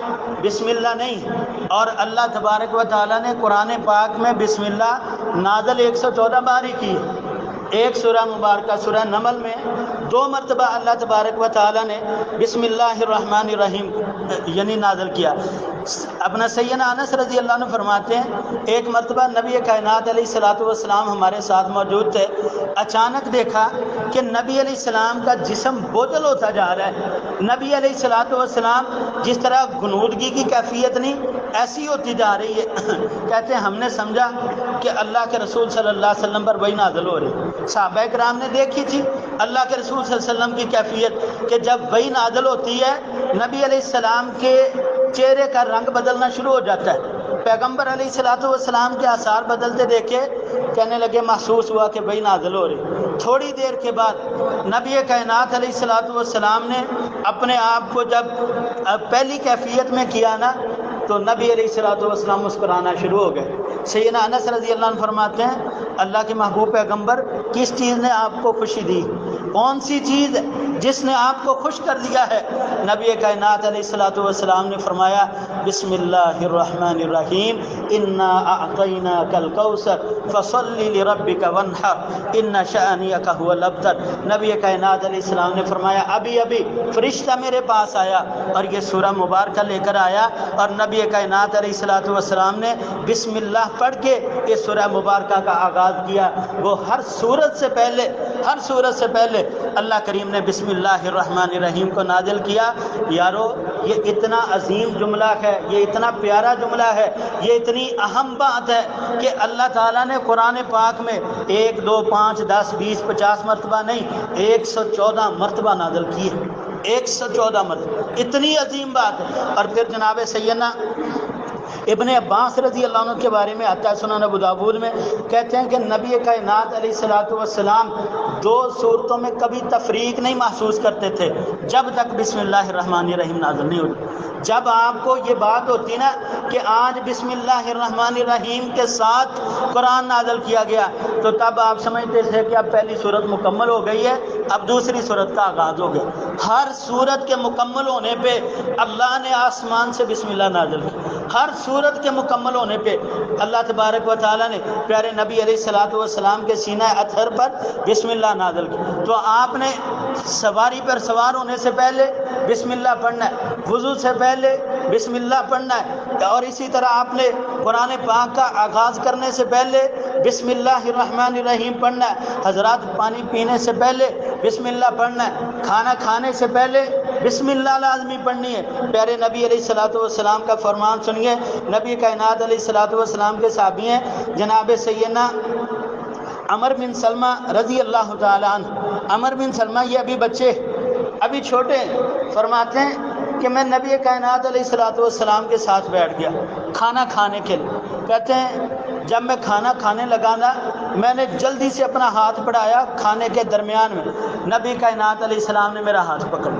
بسم اللہ نہیں، اور اللہ تبارک و تعالیٰ نے قرآن پاک میں بسم اللہ نازل 114 بار ہی کی۔ ایک سورہ مبارکہ سورہ نمل میں 2 مرتبہ اللہ تبارک و تعالیٰ نے بسم اللہ الرحمن الرحیم یعنی نازل کیا۔ اپنا سیدنا انس رضی اللہ عنہ فرماتے ہیں ایک مرتبہ نبی کائنات علیہ الصلوۃ والسلام ہمارے ساتھ موجود تھے، اچانک دیکھا کہ نبی علیہ السلام کا جسم بوجھل ہوتا جا رہا ہے۔ نبی علیہ الصلوۃ والسلام جس طرح غنودگی کی کیفیت نہیں ایسی ہوتی جا رہی ہے۔ کہتے ہیں ہم نے سمجھا کہ اللہ کے رسول صلی اللہ علیہ وسلم پر وہی نازل ہو رہی۔ صحابہ کرام نے دیکھی تھی اللہ کے رسول صلی اللہ علیہ وسلم کی کیفیت کہ جب وہی نازل ہوتی ہے نبی علیہ السلام کے چہرے کا رنگ بدلنا شروع ہو جاتا ہے۔ پیغمبر علیہ الصلوۃ والسلام کے آثار بدلتے دیکھے، کہنے لگے محسوس ہوا کہ وہی نازل ہو رہی۔ تھوڑی دیر کے بعد نبی کائنات علیہ الصلوۃ والسلام نے اپنے آپ کو جب پہلی کیفیت میں کیا نا تو نبی علیہ الصلوۃ والسلام مسکرانا شروع ہو گئے۔ سیدنا انس رضی اللہ عنہ فرماتے ہیں اللہ کے محبوب پیغمبر کس چیز نے آپ کو خوشی دی؟ کون سی چیز جس نے آپ کو خوش کر دیا ہے؟ نبی کائنات علیہ الصلوۃ والسلام نے فرمایا بسم اللہ الرحمن الرحیم انا اعطیناک الکوثر فصل لربک وانحر ان شانئک هو الابتر۔ نبی کائنات علیہ السلام نے فرمایا ابھی فرشتہ میرے پاس آیا اور یہ سورہ مبارکہ لے کر آیا، اور نبی کائنات علیہ الصلوۃ والسلام نے بسم اللہ پڑھ کے اس سورہ مبارکہ کا آغاز کیا۔ وہ ہر سورت سے پہلے اللہ کریم نے بسم اللہ الرحمن الرحیم کو نازل کیا۔ یارو یہ اتنا عظیم جملہ ہے، یہ اتنا پیارا جملہ ہے، یہ اتنی اہم بات ہے کہ اللہ تعالیٰ نے قرآن پاک میں 1 2 5 10 20 50 مرتبہ نہیں 114 مرتبہ نازل کی ہے۔ 114 مرتبہ، اتنی عظیم بات ہے۔ اور پھر جناب سیدنا ابن عباس رضی اللہ عنہ کے بارے میں آتا ہے سنن ابو داؤد میں، کہتے ہیں کہ نبی کائنات علیہ الصلوۃ والسلام 2 صورتوں میں کبھی تفریق نہیں محسوس کرتے تھے جب تک بسم اللہ الرحمن الرحیم نازل نہیں ہوتی۔ جب آپ کو یہ بات ہوتی نا کہ آج بسم اللہ الرحمن الرحیم کے ساتھ قرآن نازل کیا گیا تو تب آپ سمجھتے تھے کہ اب پہلی صورت مکمل ہو گئی ہے، اب دوسری صورت کا آغاز ہو گیا۔ ہر صورت کے مکمل ہونے پہ اللہ نے آسمان سے بسم اللہ نازل کی۔ ہر صورت کے مکمل ہونے پہ اللہ تبارک و تعالیٰ نے پیارے نبی علیہ الصلوۃ والسلام کے سینہ اطہر پر بسم اللہ نازل کی۔ تو آپ نے سواری پر سوار ہونے سے پہلے بسم اللہ پڑھنا ہے، وضو سے پہلے بسم اللہ پڑھنا ہے، اور اسی طرح آپ نے قرآن پاک کا آغاز کرنے سے پہلے بسم اللہ الرحمن الرحیم پڑھنا ہے۔ حضرات پانی پینے سے پہلے بسم اللہ پڑھنا ہے، کھانا کھانے سے پہلے بسم اللہ لازمی پڑھنی ہے۔ پیارے نبی علیہ الصلوۃ والسلام کا فرمان سنیے، نبی کائنات علیہ الصلوۃ والسلام کے صحابی ہیں جناب سیدنا عمر بن سلمہ رضی اللہ تعالی عنہ۔ عمر بن سلمہ یہ ابھی بچے ابھی چھوٹے فرماتے ہیں کہ میں نبی کائنات علیہ الصلوۃ والسلام کے ساتھ بیٹھ گیا کھانا کھانے کے لیے۔ کہتے ہیں جب میں کھانا کھانے لگا نا میں نے جلدی سے اپنا ہاتھ بڑھایا، کھانے کے درمیان میں نبی کائنات علیہ السلام نے میرا ہاتھ پکڑا۔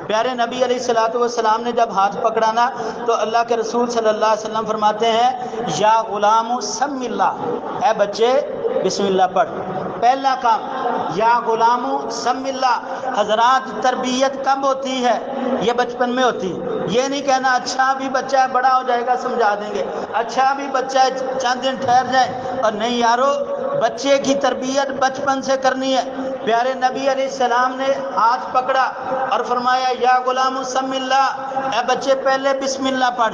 پیارے نبی علیہ الصلوۃ والسلام نے جب ہاتھ پکڑا نا تو اللہ کے رسول صلی اللہ علیہ وسلم فرماتے ہیں یا غلام سم اللہ، اے بچے بسم اللہ پڑھ۔ پہلا کام یا غلام سم اللہ۔ حضرات تربیت کب ہوتی ہے؟ یہ بچپن میں ہوتی ہے۔ یہ نہیں کہنا اچھا بھی بچہ ہے بڑا ہو جائے گا سمجھا دیں گے، اچھا بھی بچہ ہے چند دن ٹھہر جائے، اور نہیں یارو بچے کی تربیت بچپن سے کرنی ہے۔ پیارے نبی علیہ السلام نے ہاتھ پکڑا اور فرمایا یا غلام سم اللہ، اے بچے پہلے بسم اللہ پڑھ۔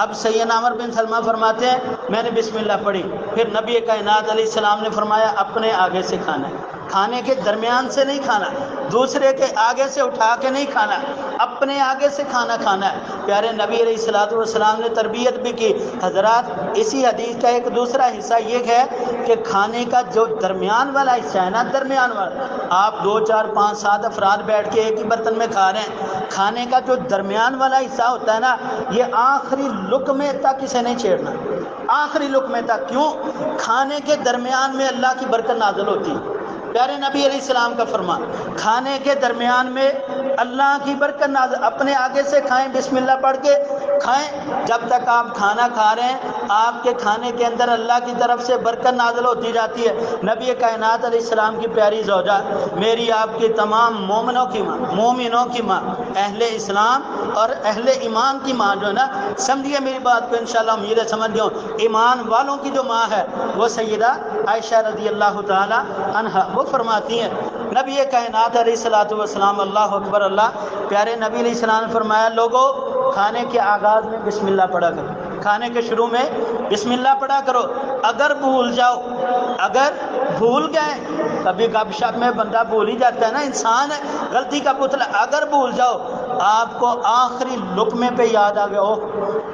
اب سیدنا عمر بن سلمہ فرماتے ہیں میں نے بسم اللہ پڑھی، پھر نبی کائنات علیہ السلام نے فرمایا اپنے آگے سے کھانا ہے، کھانے کے درمیان سے نہیں کھانا، دوسرے کے آگے سے اٹھا کے نہیں کھانا، اپنے آگے سے کھانا کھانا ہے۔ پیارے نبی علیہ الصلوۃ والسلام نے تربیت بھی کی۔ حضرات اسی حدیث کا ایک دوسرا حصہ یہ ہے کہ کھانے کا جو درمیان والا حصہ ہے نا، درمیان والا، آپ 2 4 5 7 افراد بیٹھ کے ایک ہی برتن میں کھا رہے ہیں، کھانے کا جو درمیان والا حصہ ہوتا ہے نا یہ آخری لقمے تک اسے نہیں چھیڑنا، آخری لقمے تک۔ کیوں؟ کھانے کے درمیان میں اللہ کی برکت نازل ہوتی ہے۔ پیارے نبی علیہ السلام کا فرمان، کھانے کے درمیان میں اللہ کی برکت نازل، اپنے آگے سے کھائیں، بسم اللہ پڑھ کے کھائیں، جب تک آپ کھانا کھا رہے ہیں آپ کے کھانے کے اندر اللہ کی طرف سے برکت نازل ہوتی جاتی ہے۔ نبی کائنات علیہ السلام کی پیاری زوجہ، میری آپ کی تمام مومنوں کی ماں، مومنوں کی ماں، اہل اسلام اور اہل ایمان کی ماں جو ہے نا، سمجھیے میری بات کو، انشاءاللہ امید ہے سمجھ گئے ہوں، ایمان والوں کی جو ماں ہے وہ سیدہ عائشہ رضی اللہ تعالی عنہا، وہ فرماتی ہیں نبی کائنات علیہ الصلوۃ والسلام، اللہ اکبر اللہ، پیارے نبی علیہ السلام نے فرمایا، لوگوں کھانے کے آغاز میں بسم اللہ پڑھا کرو، کھانے کے شروع میں بسم اللہ پڑھا کرو، اگر بھول جاؤ، اگر بھول گئے، کبھی گپ شپ میں بندہ بھول ہی جاتا ہے نا، انسان ہے، غلطی کا پتلا، اگر بھول جاؤ، آپ کو آخری لقمے پہ یاد آ گیا،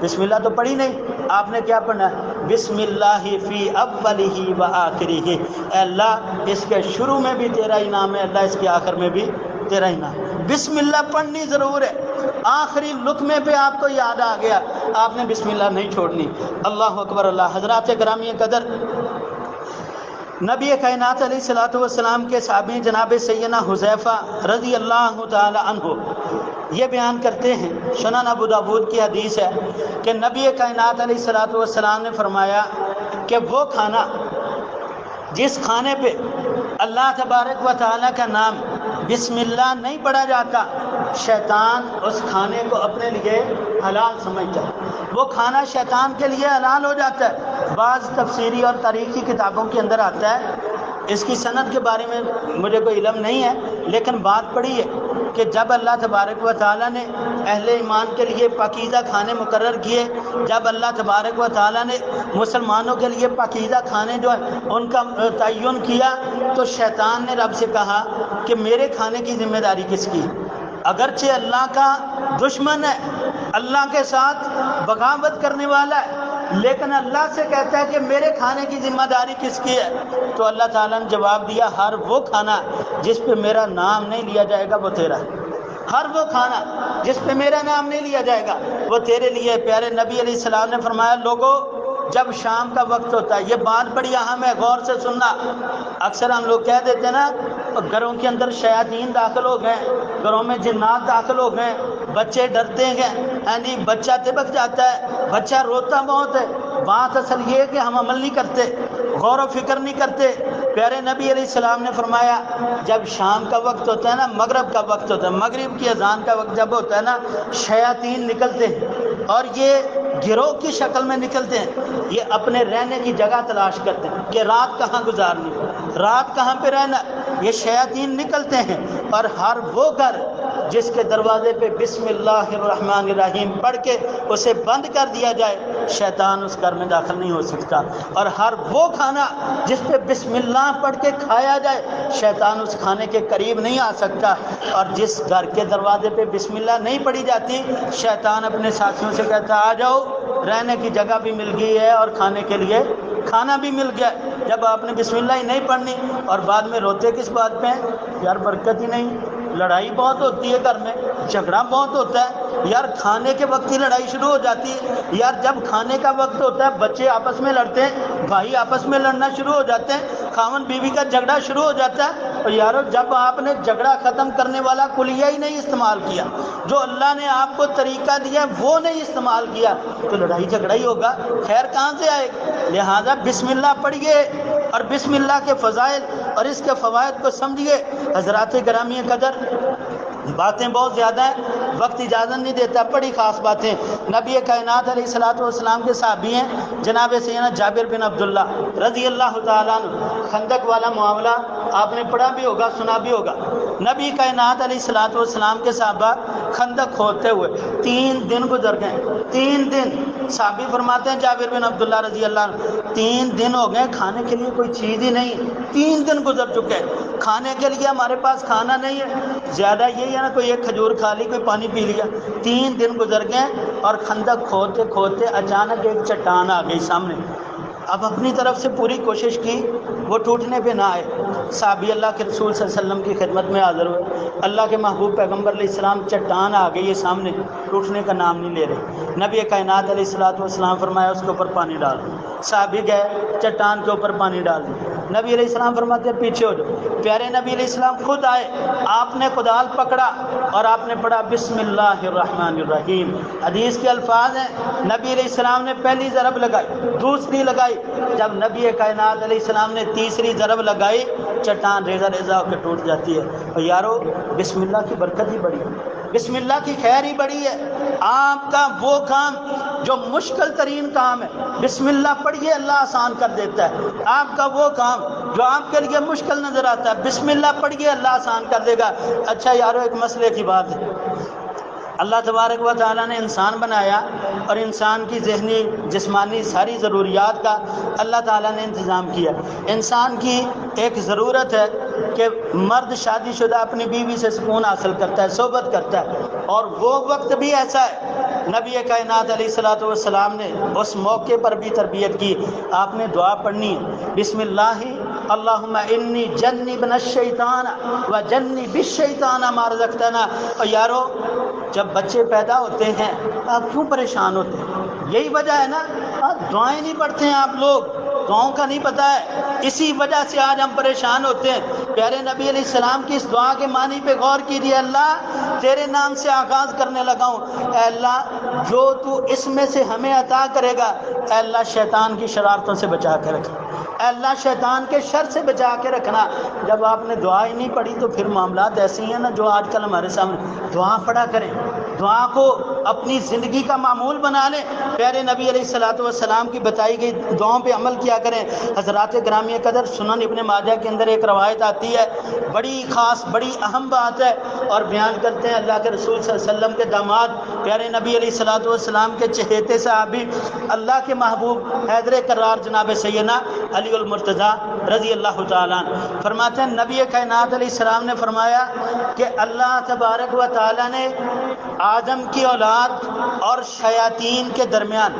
بسم اللہ تو پڑھی نہیں، آپ نے کیا پڑھنا ہے؟ بسم اللہ فی اولہ و آخرہ، اے اللہ اس کے شروع میں بھی تیرا انعام ہے، اللہ اس کے آخر میں بھی تیرا انعام۔ بسم اللہ پڑھنی ضرور ہے، آخری لقمے پہ آپ کو یاد آ گیا، آپ نے بسم اللہ نہیں چھوڑنی۔ اللہ اکبر اللہ۔ حضرات گرامی قدر، نبی کائنات علیہ الصلوۃ والسلام کے صحابی جناب سیدنا حذیفہ رضی اللہ تعالی عنہ یہ بیان کرتے ہیں، سنن ابو داؤد کی حدیث ہے کہ نبی کائنات علیہ الصلوۃ والسلام نے فرمایا کہ وہ کھانا جس کھانے پہ اللہ تبارک و تعالیٰ کا نام بسم اللہ نہیں پڑھا جاتا، شیطان اس کھانے کو اپنے لیے حلال سمجھتا ہے، وہ کھانا شیطان کے لیے حلال ہو جاتا ہے۔ بعض تفسیری اور تاریخی کتابوں کے اندر آتا ہے، اس کی سند کے بارے میں مجھے کوئی علم نہیں ہے، لیکن بات پڑی ہے کہ جب اللہ تبارک و تعالیٰ نے اہل ایمان کے لیے پاکیزہ کھانے مقرر کیے، جب اللہ تبارک و تعالیٰ نے مسلمانوں کے لیے پاکیزہ کھانے جو ہیں ان کا تعین کیا، تو شیطان نے رب سے کہا کہ میرے کھانے کی ذمہ داری کس کی؟ اگرچہ اللہ کا دشمن ہے، اللہ کے ساتھ بغاوت کرنے والا ہے، لیکن اللہ سے کہتا ہے کہ میرے کھانے کی ذمہ داری کس کی ہے؟ تو اللہ تعالیٰ نے جواب دیا، ہر وہ کھانا جس پہ میرا نام نہیں لیا جائے گا وہ تیرا ہے، ہر وہ کھانا جس پہ میرا نام نہیں لیا جائے گا وہ تیرے لیے۔ پیارے نبی علیہ السلام نے فرمایا، لوگوں جب شام کا وقت ہوتا ہے، یہ بات بڑی اہم ہے، غور سے سننا۔ اکثر ہم لوگ کہہ دیتے ہیں نا، گھروں کے اندر شیاطین داخل ہو گئے، گھروں میں جنات داخل ہو گئے، بچے ڈرتے ہیں، یعنی بچہ تبک جاتا ہے، بچہ روتا بہت ہے۔ بات اصل یہ ہے کہ ہم عمل نہیں کرتے، غور و فکر نہیں کرتے۔ پیارے نبی علیہ السلام نے فرمایا، جب شام کا وقت ہوتا ہے نا، مغرب کا وقت ہوتا ہے، مغرب کی اذان کا وقت جب ہوتا ہے نا، شیاطین نکلتے ہیں اور یہ گروہ کی شکل میں نکلتے ہیں، یہ اپنے رہنے کی جگہ تلاش کرتے ہیں کہ رات کہاں گزارنی، رات کہاں پہ رہنا۔ یہ شیاطین نکلتے ہیں اور ہر وہ گھر جس کے دروازے پہ بسم اللہ الرحمن الرحیم پڑھ کے اسے بند کر دیا جائے، شیطان اس گھر میں داخل نہیں ہو سکتا، اور ہر وہ کھانا جس پہ بسم اللہ پڑھ کے کھایا جائے، شیطان اس کھانے کے قریب نہیں آ سکتا، اور جس گھر کے دروازے پہ بسم اللہ نہیں پڑھی جاتی، شیطان اپنے ساتھیوں سے کہتا آ جاؤ، رہنے کی جگہ بھی مل گئی ہے اور کھانے کے لیے کھانا بھی مل گیا۔ جب آپ نے بسم اللہ ہی نہیں پڑھنی اور بعد میں روتے کس بات پہ ہیں؟ یار برکت ہی نہیں، لڑائی بہت ہوتی ہے گھر میں، جھگڑا بہت ہوتا ہے، یار کھانے کے وقت ہی لڑائی شروع ہو جاتی ہے، یار جب کھانے کا وقت ہوتا ہے بچے آپس میں لڑتے ہیں، بھائی آپس میں لڑنا شروع ہو جاتے ہیں، خاوند بیوی کا جھگڑا شروع ہو جاتا ہے، اور یارو جب آپ نے جھگڑا ختم کرنے والا کلیہ ہی نہیں استعمال کیا، جو اللہ نے آپ کو طریقہ دیا وہ نہیں استعمال کیا، تو لڑائی جھگڑا ہی ہوگا، خیر کہاں سے آئے؟ لہذا بسم اللہ پڑھیے اور بسم اللہ کے فضائل اور اس کے فوائد کو سمجھیے۔ حضرات گرامی قدر، باتیں بہت زیادہ ہیں، وقت اجازت نہیں دیتا، بڑی خاص باتیں۔ نبی کائنات علیہ الصلوۃ والسلام کے صحابی ہیں جناب سیدنا جابر بن عبداللہ رضی اللہ تعالیٰ عنہ، خندق والا معاملہ آپ نے پڑھا بھی ہوگا، سنا بھی ہوگا۔ نبی کائنات علیہ الصلوۃ والسلام کے صحابہ خندق کھودتے ہوئے 3 دن گزر گئے، 3 دن۔ صحابی فرماتے ہیں جابر بن عبداللہ رضی اللہ عنہ، 3 دن ہو گئے کھانے کے لیے کوئی چیز ہی نہیں، 3 دن گزر چکے، کھانے کے لیے ہمارے پاس کھانا نہیں ہے، زیادہ یہی ہے نا، کوئی ایک کھجور کھا لی، کوئی پانی پی لیا۔ 3 دن گزر گئے اور خندق کھودتے کھودتے اچانک ایک چٹان آ گئی سامنے۔ اب اپنی طرف سے پوری کوشش کی وہ ٹوٹنے پہ نہ آئے۔ صحابی اللہ کے رسول صلی اللہ علیہ وسلم کی خدمت میں حاضر ہوئے، اللہ کے محبوب پیغمبر علیہ السلام، چٹان آ گئی ہے سامنے، ٹوٹنے کا نام نہیں لے رہے۔ نبی کائنات علیہ الصلوۃ والسلام فرمایا اس کے اوپر پانی ڈال۔ صحابی گئے، چٹان کے اوپر پانی ڈال دیا، نبی علیہ السلام فرماتے ہیں پیچھے ہو جاؤ۔ پیارے نبی علیہ السلام خود آئے، آپ نے کدال پکڑا اور آپ نے پڑھا بسم اللہ الرحمن الرحیم۔ حدیث کے الفاظ ہیں نبی علیہ السلام نے پہلی ضرب لگائی، دوسری لگائی، جب نبی کائنات علیہ السلام نے تیسری ضرب لگائی چٹان ریزہ ریزہ ہو کے ٹوٹ جاتی ہے۔ اور یارو بسم اللہ کی برکت ہی بڑی ہے، بسم اللہ کی خیر ہی بڑی ہے۔ آپ کا وہ کام جو مشکل ترین کام ہے، بسم اللہ پڑھیے اللہ آسان کر دیتا ہے۔ آپ کا وہ کام جو آپ کے لیے مشکل نظر آتا ہے، بسم اللہ پڑھیے اللہ آسان کر دے گا۔ اچھا یارو ایک مسئلے کی بات ہے، اللہ تبارک و تعالیٰ نے انسان بنایا اور انسان کی ذہنی جسمانی ساری ضروریات کا اللہ تعالیٰ نے انتظام کیا۔ انسان کی ایک ضرورت ہے کہ مرد شادی شدہ اپنی بیوی سے سکون حاصل کرتا ہے، صحبت کرتا ہے، اور وہ وقت بھی ایسا ہے نبی کائنات علیہ الصلوۃ والسلام نے اس موقع پر بھی تربیت کی۔ آپ نے دعا پڑھنی ہے بسم اللہ اللہم انی جنبنا الشیطان و جنب الشیطان ما رزقتنا۔ اور یارو جب بچے پیدا ہوتے ہیں آپ کیوں پریشان ہوتے ہیں؟ یہی وجہ ہے نا، دعائیں نہیں پڑھتے ہیں آپ لوگ، دعاؤں کا نہیں پتہ ہے، اسی وجہ سے آج ہم پریشان ہوتے ہیں۔ پیارے نبی علیہ السلام کی اس دعا کے معنی پہ غور کیجیے، اللہ تیرے نام سے آغاز کرنے لگا ہوں، اے اللہ جو تو اس میں سے ہمیں عطا کرے گا، اے اللہ شیطان کی شرارتوں سے بچا کے رکھنا، اے اللہ شیطان کے شر سے بچا کے رکھنا۔ جب آپ نے دعا ہی نہیں پڑھی تو پھر معاملات ایسی ہیں نا جو آج کل ہمارے سامنے۔ دعا پڑھا کریں، دعا کو اپنی زندگی کا معمول بنا لیں، پیارے نبی علیہ الصلوۃ والسلام کی بتائی گئی دعاؤں پہ عمل کیا کریں۔ حضرات گرامی قدر سنن ابن ماجہ کے اندر ایک روایت آتی ہے، بڑی خاص بڑی اہم بات ہے، اور بیان کرتے ہیں اللہ کے رسول صلی اللہ علیہ وسلم کے داماد پیارے نبی علیہ الصلوۃ والسلام کے چہیتے صحابی اللہ کے محبوب حیدر کرار جناب سیدنا علی المرتضیٰ رضی اللہ تعالیٰ عنہ فرماتے ہیں نبی کائنات علیہ السلام نے فرمایا کہ اللہ تبارک و تعالیٰ نے آدم کی اولاد اور شیاطین کے درمیان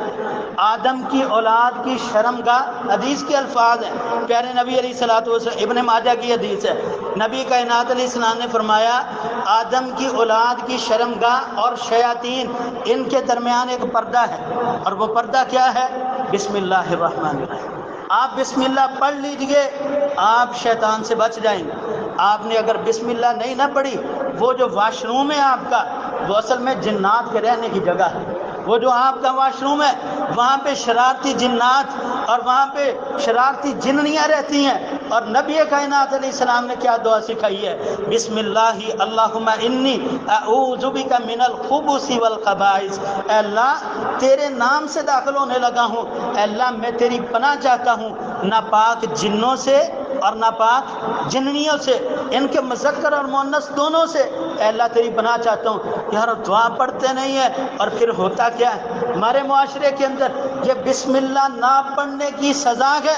آدم کی اولاد کی شرمگاہ، حدیث کے الفاظ ہیں پیارے نبی علیہ الصلوۃ والسلام، ابن ماجہ کی حدیث ہے، نبی کائنات علیہ السلام نے فرمایا آدم کی اولاد کی شرمگاہ اور شیاطین ان کے درمیان ایک پردہ ہے، اور وہ پردہ کیا ہے؟ بسم اللہ الرحمن الرحیم۔ آپ بسم اللہ پڑھ لیجئے، آپ شیطان سے بچ جائیں گے۔ آپ نے اگر بسم اللہ نہیں نہ پڑھی، وہ جو واش روم ہے آپ کا، وہ اصل میں جنات کے رہنے کی جگہ ہے۔ وہ جو آپ کا واش روم ہے وہاں پہ شرارتی جنات اور وہاں پہ شرارتی جننیاں رہتی ہیں، اور نبی کائنات علیہ السلام نے کیا دعا سکھائی ہے؟ بسم اللہ اللہم انی اعوذ بک من الخبث والخبائث۔ اے اللہ تیرے نام سے داخل ہونے لگا ہوں، اے اللہ میں تیری پناہ چاہتا ہوں ناپاک جنوں سے اور ناپاک جننیوں سے، ان کے مذکر اور مؤنث دونوں سے، اے اللہ تیری پناہ چاہتا ہوں۔ یار دعا پڑھتے نہیں ہیں، اور پھر ہوتا کیا ہے ہمارے معاشرے کے اندر؟ یہ بسم اللہ نہ پڑھنے کی سزا ہے۔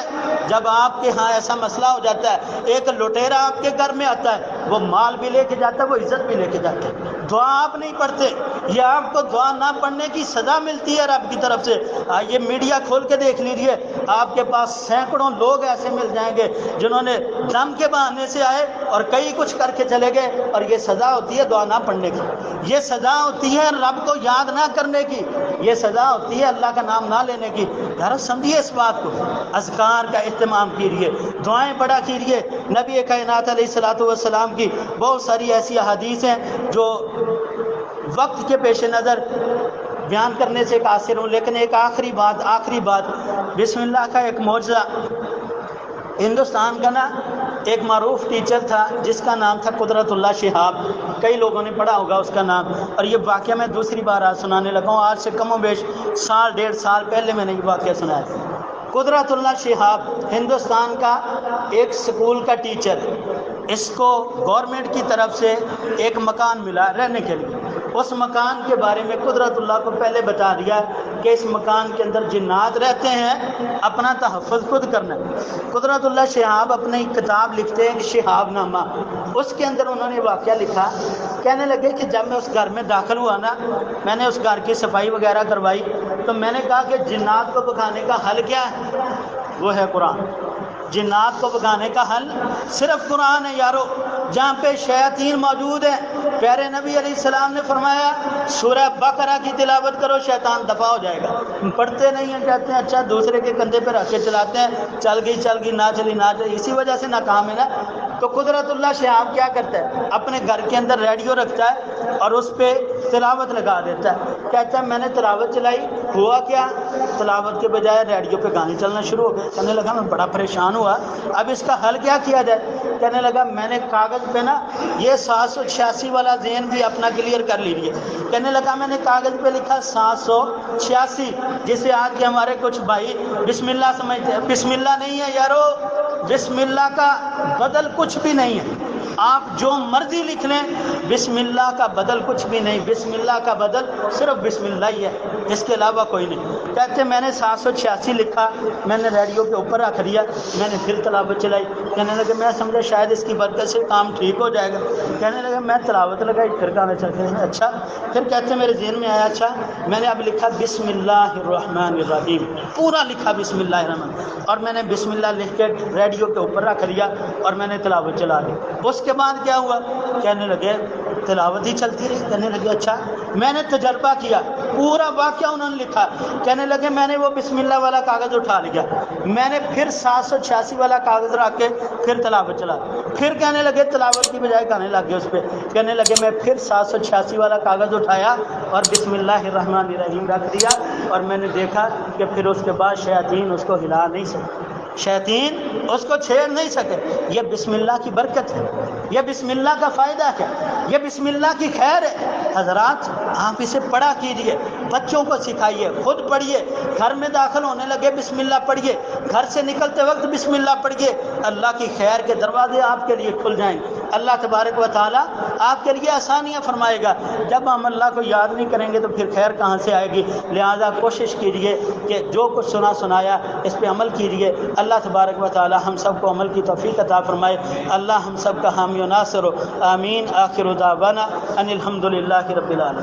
جب آپ کے ہاں ایسا مسئلہ ہو جاتا ہے، ایک لٹیرا آپ کے گھر میں آتا ہے، وہ مال بھی لے کے جاتا ہے، وہ عزت بھی لے کے جاتا ہے، دعا آپ نہیں پڑھتے، یہ آپ کو دعا نہ پڑھنے کی سزا ملتی ہے رب کی طرف سے۔ یہ میڈیا کھول کے دیکھ لیجیے، آپ کے پاس سینکڑوں لوگ ایسے مل جائیں گے جنہوں نے دم کے بہانے سے آئے اور کئی کچھ کر کے چلے گئے، اور یہ سزا ہوتی ہے دعا نہ پڑھنے کی، یہ سزا ہوتی ہے رب کو یاد نہ کرنے کی، یہ سزا ہوتی ہے اللہ کا نام نہ لینے کی۔ ذرا سمجھیے اس بات کو، اذکار کا اہتمام کیجیے، دعائیں پڑھا کیجیے۔ نبی کائنات علیہ الصلوۃ والسلام کی بہت ساری ایسی احادیث ہیں جو وقت کے پیش نظر بیان کرنے سے قاصر ہوں، لیکن ایک آخری بات بسم اللہ کا ایک معجزہ۔ ہندوستان کا نا ایک معروف ٹیچر تھا جس کا نام تھا قدرت اللہ شہاب، کئی لوگوں نے پڑھا ہوگا اس کا نام، اور یہ واقعہ میں دوسری بار آج سنانے لگا ہوں، آج سے کم و بیش سال ڈیڑھ سال پہلے میں نے یہ واقعہ سنایا۔ قدرت اللہ شہاب ہندوستان کا ایک سکول کا ٹیچر، اس کو گورنمنٹ کی طرف سے ایک مکان ملا رہنے کے لیے۔ اس مکان کے بارے میں قدرت اللہ کو پہلے بتا دیا کہ اس مکان کے اندر جنات رہتے ہیں، اپنا تحفظ خود کرنا ہے۔ قدرت اللہ شہاب اپنی کتاب لکھتے ہیں شہاب نامہ، اس کے اندر انہوں نے واقعہ لکھا، کہنے لگے کہ جب میں اس گھر میں داخل ہوا نا، میں نے اس گھر کی صفائی وغیرہ کروائی، تو میں نے کہا کہ جنات کو بھگانے کا حل کیا ہے؟ وہ ہے قرآن۔ جنات کو بھگانے کا حل صرف قرآن ہے یارو. جہاں پہ شیاطین موجود ہیں پیارے نبی علیہ السلام نے فرمایا سورہ بقرہ کی تلاوت کرو شیطان دفع ہو جائے گا. پڑھتے نہیں ہیں, کہتے ہیں اچھا دوسرے کے کندھے پہ رکھ کے چلاتے ہیں, چل گئی نہ چلی نہ چلی, اسی وجہ سے ناکام ہے نا. تو قدرت اللہ شہاب کیا کرتا ہے, اپنے گھر کے اندر ریڈیو رکھتا ہے اور اس پہ تلاوت لگا دیتا ہے. کہتا ہے میں نے تلاوت چلائی, ہوا کیا, تلاوت کے بجائے ریڈیو پہ گانے چلنا شروع ہو گئے. کہنے لگا میں بڑا پریشان ہوا, اب اس کا حل کیا کیا جائے. کہنے لگا میں نے کاغذ پہ نا یہ 786 والا ذہن بھی اپنا کلیئر کر لیجیے. کہنے لگا میں نے کاغذ پہ لکھا 786, جسے آج کے ہمارے کچھ بھائی بسم اللہ سمجھتے ہیں. بسم اللہ نہیں ہے یارو, بسم اللہ کا بدل کچھ بھی نہیں ہے. آپ جو مرضی لکھ لیں, بسم اللہ کا بدل کچھ بھی نہیں. بسم اللہ کا بدل صرف بسم اللہ ہی ہے, اس کے علاوہ کوئی نہیں. کہتے میں نے 786 لکھا, میں نے ریڈیو کے اوپر رکھ دیا, میں نے پھر تلاوت چلائی. کہنے لگے میں سمجھا شاید اس کی برکت سے کام ٹھیک ہو جائے گا. کہنے لگے میں تلاوت لگائی, پھر گانا چلتے ہیں. اچھا, پھر کہتے میرے ذہن میں آیا اچھا میں نے اب لکھا بسم اللہ الرحمن الرحیم, پورا لکھا بسم اللہ الرحمن, اور میں نے بسم اللہ لکھ کے ریڈیو کے اوپر رکھ دیا اور میں نے تلاوت چلا دی. اس کے بعد کیا ہوا, کہنے لگے تلاوت ہی چلتی رہی. کہنے لگے اچھا میں نے تجربہ کیا, پورا واقعہ انہوں نے لکھا. کہنے لگے میں نے وہ بسم اللہ والا کاغذ اٹھا لیا, میں نے پھر 786 والا کاغذ رکھ کے پھر تلاوت چلا. پھر کہنے لگے تلاوت کی بجائے گانے لگ گئے اس پہ. کہنے لگے میں پھر 786 والا کاغذ اٹھایا اور بسم اللہ الرحمن الرحیم رکھ دیا, اور میں نے دیکھا کہ پھر اس کے بعد شیاطین اس کو ہلا نہیں سکے, شیاطین اس کو چھیڑ نہیں سکے. یہ بسم اللہ کی برکت ہے, یہ بسم اللہ کا فائدہ ہے, یہ بسم اللہ کی خیر ہے. حضرات آپ اسے پڑھا کیجئے, بچوں کو سکھائیے, خود پڑھیے, گھر میں داخل ہونے لگے بسم اللہ پڑھیے, گھر سے نکلتے وقت بسم اللہ پڑھیے. اللہ کی خیر کے دروازے آپ کے لیے کھل جائیں گے. اللہ تبارک و تعالیٰ آپ کے لیے آسانیاں فرمائے گا. جب ہم اللہ کو یاد نہیں کریں گے تو پھر خیر کہاں سے آئے گی. لہذا کوشش کیجئے کہ جو کچھ سنایا اس پہ عمل کیجئے. اللہ تبارک و تعالیٰ ہم سب کو عمل کی توفیق عطا فرمائے. اللہ ہم سب کا حامی و ناصر ہو. آمین. آخر دعوانا ان الحمد للہ رب العالمین.